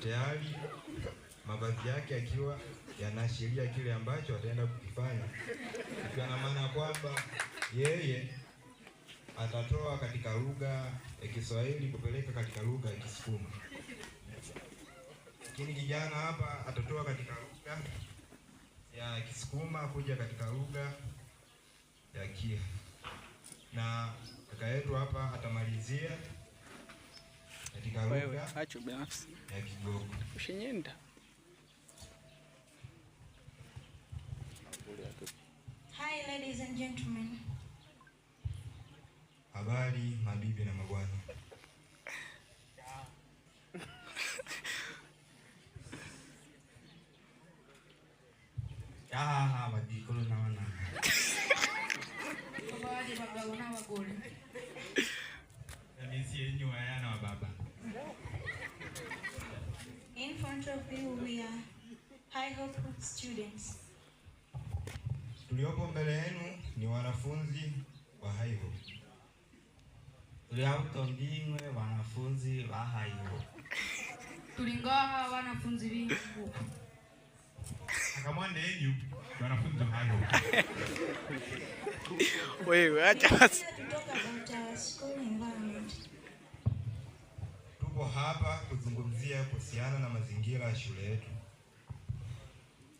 tayari mavazi yake akiwa yanaashiria kile ambacho ataenda kukifanya, ikiwa na maana kwamba yeye atatoa katika lugha ya Kiswahili kupeleka katika lugha ya Kisukuma. Lakini kijana hapa atatoa katika lugha ya Kisukuma kuja katika lugha ya Kia, na kaka yetu hapa atamalizia katika lugha ya Kigogo. Ushinyenda. Hi ladies and gentlemen. Habari mabibi na mabwana. Badikolo na wana. Habari baba wana wagole. Mimi yenyu yana wa baba. In front of you we are High Hope students. Tuliopo mbele yenu ni wanafunzi wa High Hope. Tuliauto mbingwe wanafunzi wa High Hope. Tulingawa wanafunzi wingi huko. Akamwande yenyu wanafunzi wa High Hope. Wewe acha basi. Tupo hapa kuzungumzia kuhusiana na mazingira ya shule yetu.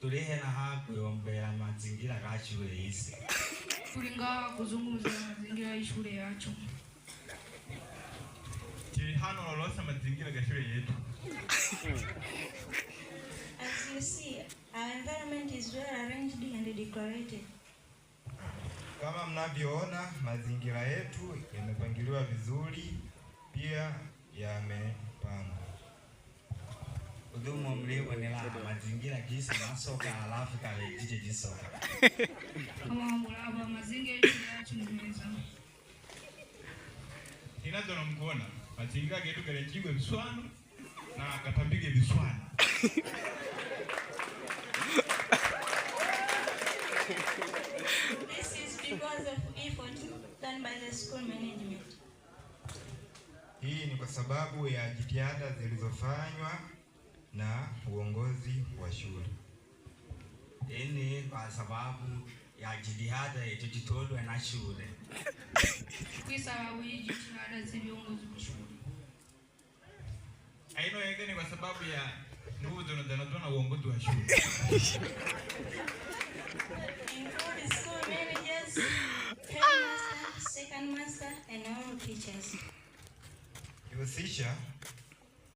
Tulihe na hapo yombea mazingira ya shule hizi. Tulingawa kuzungumzia mazingira ya shule yacho. Hano lolosa mazingira ya shule yetu. As you see, our environment is well arranged and decorated. Kama mnavyoona mazingira yetu yamepangiliwa vizuri, pia yamepangwa. Udumu mliwa nila mazingira jinsi masoka alafu kale jije jisoka. Kama mulaba mazingira yacho ni meza. Inazo mkuona mazingira yetu kale jigwe biswano na katambige biswano. This is because of effort done by the school management. Hii ni kwa sababu ya jitihada zilizofanywa na uongozi wa shule. Hii ni kwa sababu ya jitihada iliyotolwa na shule. Kwa sababu ya jitihada zilizongozi wa shule. Aino yake ni kwa sababu ya nguvu zinazonatoa na uongozi wa shule. Include school managers, headmaster, second master and all teachers. Ihusisha